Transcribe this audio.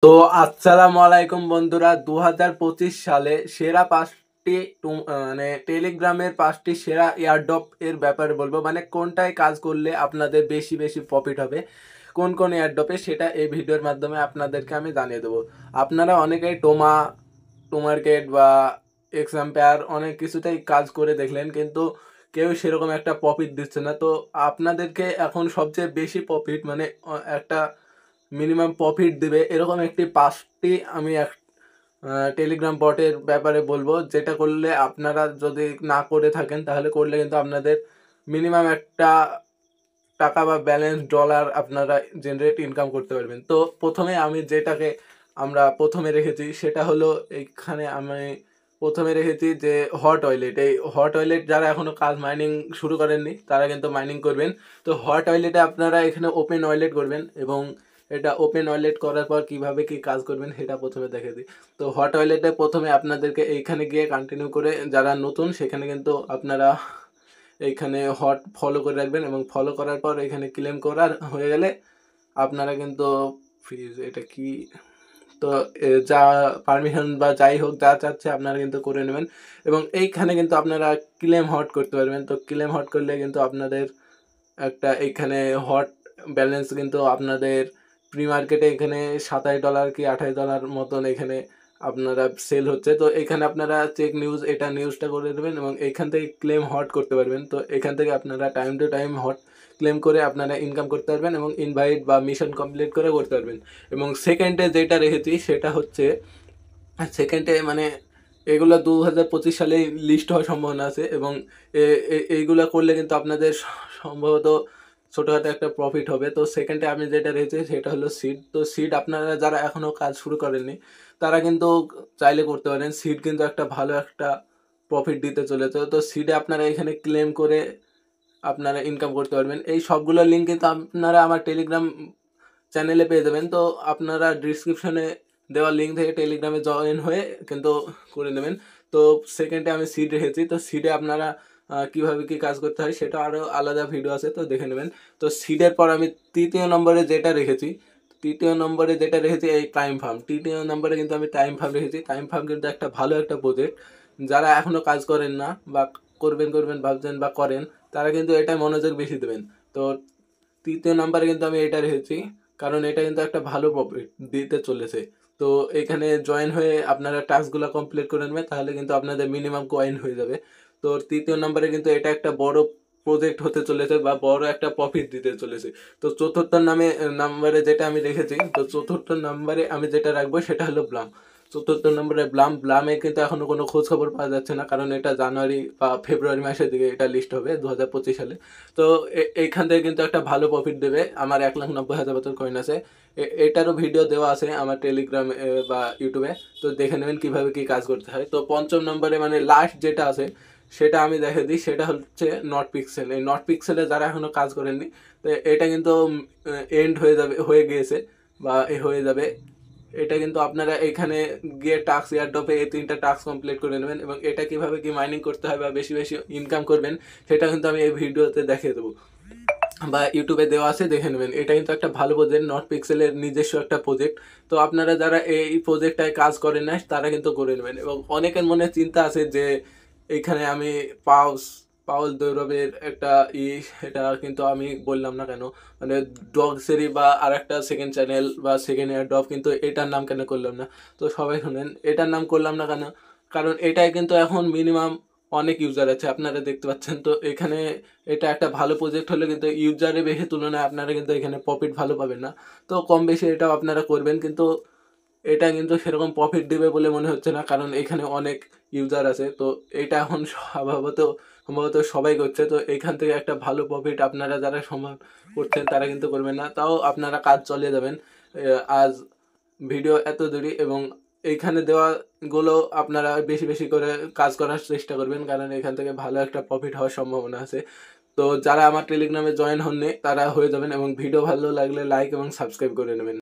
তো আসসালামু আলাইকুম বন্ধুরা, 2025 সালে সেরা 5টি মানে টেলিগ্রামের 5টি সেরা এয়ারড্রপ এর ব্যাপারে বলবো। মানে কোনটায় কাজ করলে আপনাদের বেশি বেশি প্রফিট হবে, কোন কোন এয়ারড্রপে, সেটা এই ভিডিওর মাধ্যমে আপনাদেরকে আমি জানিয়ে দেবো। আপনারা অনেকেই টোমার্কেট বা এক্সাম্পায়ার অনেক কিছুতেই কাজ করে দেখলেন, কিন্তু কেউ সেরকম একটা প্রফিট দিচ্ছে না। তো আপনাদেরকে এখন সবচেয়ে বেশি প্রফিট মানে একটা মিনিমাম প্রফিট দিবে এরকম একটি 5টি আমি টেলিগ্রাম বটের ব্যাপারে বলবো, যেটা করলে আপনারা যদি না করে থাকেন তাহলে করলে কিন্তু আপনাদের মিনিমাম একটা টাকা বা ব্যালেন্স ডলার আপনারা জেনারেট ইনকাম করতে পারবেন। তো প্রথমে আমি যেটাকে আমরা প্রথমে রেখেছি সেটা হলো, এইখানে আমি প্রথমে রেখেছি যে হট ওয়ালেট। এই হট ওয়ালেট যারা এখনও কাজ মাইনিং শুরু করেননি তারা কিন্তু মাইনিং করবেন। তো হট ওয়ালেটে আপনারা এখানে ওপেন ওয়ালেট করবেন, এবং এটা ওপেন ওয়ালেট করার পর কিভাবে কি কাজ করবেন সেটা প্রথমে দেখে দিই। তো হট ওয়ালেটে প্রথমে আপনাদেরকে এইখানে গিয়ে কন্টিনিউ করে, যারা নতুন সেখানে কিন্তু আপনারা এইখানে হট ফলো করে রাখবেন, এবং ফলো করার পর এখানে ক্লেম করার হয়ে গেলে আপনারা কিন্তু ফ্রিজ এটা কি, তো যা পারমিশন বা যাই হোক যা চাচ্ছে আপনারা কিন্তু করে নেবেন, এবং এইখানে কিন্তু আপনারা ক্লেম হট করতে পারবেন। তো ক্লেম হট করলে কিন্তু আপনাদের একটা এইখানে হট ব্যালেন্স কিন্তু আপনাদের প্রি মার্কেটে এখানে $27 কি $28 মতন এখানে আপনারা সেল হচ্ছে। তো এখানে আপনারা চেক নিউজ, এটা নিউজটা করে দেবেন, এবং এইখান থেকে ক্লেম হট করতে পারবেন। তো এখান থেকে আপনারা time to time hot claim করে আপনারা ইনকাম করতে পারবেন, এবং ইনভাইট বা মিশন কমপ্লিট করে করতে পারবেন। এবং সেকেন্ডে যেটা রেখেছি সেটা হচ্ছে, সেকেন্ডে মানে এগুলো 2025 সালে লিস্ট হওয়ার সম্ভাবনা আছে, এবং এইগুলো করলে কিন্তু আপনাদের সম্ভবত ছোটোখাটো একটা প্রফিট হবে। তো সেকেন্ডে আমি যেটা রেখেছি সেটা হলো সিড। তো সিড আপনারা যারা এখনও কাজ শুরু করেননি তারা কিন্তু চাইলে করতে পারেন। সিড কিন্তু একটা ভালো একটা প্রফিট দিতে চলেছে। তো সিডে আপনারা এখানে ক্লেম করে আপনারা ইনকাম করতে পারবেন। এই সবগুলো লিঙ্ক কিন্তু আপনারা আমার টেলিগ্রাম চ্যানেলে পেয়ে যাবেন। তো আপনারা ডিসক্রিপশনে দেওয়া লিঙ্ক থেকে টেলিগ্রামে জয়েন হয়ে কিন্তু করে নেবেন। তো সেকেন্ডে আমি সিড রেখেছি। তো সিডে আপনারা কীভাবে কী কাজ করতে হয় সেটা আরও আলাদা ভিডিও আছে, তো দেখে নেবেন। তো সিডের পর আমি তৃতীয় নম্বরে যেটা রেখেছি, এই টাইম ফার্ম। তৃতীয় নম্বরে কিন্তু আমি টাইম ফার্ম রেখেছি। টাইম ফার্ম কিন্তু একটা ভালো একটা প্রজেক্ট। যারা এখনও কাজ করেন না বা করবেন ভাবছেন বা করেন, তারা কিন্তু এটা মনোযোগ বেশি দেবেন। তো তৃতীয় নাম্বারে কিন্তু আমি এটা রেখেছি, কারণ এটা কিন্তু একটা ভালো প্রফিট দিতে চলেছে। তো এখানে জয়েন হয়ে আপনারা টাস্কগুলো কমপ্লিট করে নেবেন, তাহলে কিন্তু আপনাদের মিনিমাম কয়েন হয়ে যাবে। তো তৃতীয় নাম্বারে কিন্তু এটা একটা বড় প্রজেক্ট হতে চলেছে বা বড় একটা প্রফিট দিতে চলেছে। তো চতুর্থ নাম্বারে যেটা আমি রেখেছি, তো চতুর্থ নাম্বারে আমি যেটা রাখবো সেটা হলো ব্লাম। চতুর্থ নম্বরে ব্লামে কিন্তু এখনও কোনো খোঁজ খবর পাওয়া যাচ্ছে না, কারণ এটা জানুয়ারি বা ফেব্রুয়ারি মাসের দিকে এটা লিস্ট হবে 2025 সালে। তো এইখান থেকে কিন্তু একটা ভালো প্রফিট দেবে। আমার 1,90,000 মতন কয়েন আছে। এটারও ভিডিও দেওয়া আছে আমার টেলিগ্রামে বা ইউটিউবে, তো দেখে নেবেন কীভাবে কী কাজ করতে হয়। তো পঞ্চম নম্বরে মানে লাস্ট যেটা আছে সেটা আমি দেখে দিই, সেটা হচ্ছে নট পিক্সেল। এই নট পিক্সেলে যারা এখনও কাজ করেননি, তো এটা কিন্তু এন্ড হয়ে গিয়েছে বা হয়ে যাবে। এটা কিন্তু আপনারা এখানে গিয়ে টাস্ক এয়ারড্রপে এই 3টা টাস্ক কমপ্লিট করে নেবেন, এবং এটা কীভাবে কি মাইনিং করতে হয় বা বেশি বেশি ইনকাম করবেন সেটা কিন্তু আমি এই ভিডিওতে দেখিয়ে দেবো বা ইউটিউবে দেওয়া আছে, দেখে নেবেন। এটা কিন্তু একটা ভালো প্রজেক্ট, নট পিক্সেলের নিজস্ব একটা প্রজেক্ট। তো আপনারা যারা এই প্রজেক্টটায় কাজ করেন না তারা কিন্তু করে নেবেন। এবং অনেকের মনে চিন্তা আছে যে এইখানে আমি পাউল দৌরবের একটা এটা কিন্তু আমি বললাম না কেন, মানে ডগ সেরি বা আর একটা সেকেন্ড চ্যানেল বা সেকেন্ড ইয়ার ডগ, কিন্তু এটার নাম কেন করলাম না? তো সবাই শুনেন, এটার নাম করলাম না কেন, কারণ এটাই কিন্তু এখন মিনিমাম অনেক ইউজার আছে আপনারা দেখতে পাচ্ছেন। তো এখানে এটা একটা ভালো প্রজেক্ট হলে কিন্তু ইউজারের বেশি তুলনায় আপনারা কিন্তু এখানে প্রফিট ভালো পাবেন না। তো কম বেশি এটাও আপনারা করবেন, কিন্তু এটা কিন্তু সেরকম প্রফিট দেবে বলে মনে হচ্ছে না, কারণ এখানে অনেক ইউজার আছে। তো এটা এখন সম্ভবত সবাই করছে। তো এখান থেকে একটা ভালো প্রফিট আপনারা যারা করছেন তারা কিন্তু করবেন না, তাও আপনারা কাজ চালিয়ে যাবেন। আজ ভিডিও এত দূরই, এবং এইখানে দেওয়াগুলো আপনারা বেশি বেশি করে কাজ করার চেষ্টা করবেন, কারণ এখান থেকে ভালো একটা প্রফিট হওয়ার সম্ভাবনা আছে। তো যারা আমার টেলিগ্রামে জয়েন হননি তারা হয়ে যাবেন, এবং ভিডিও ভালো লাগলে লাইক এবং সাবস্ক্রাইব করে নেবেন।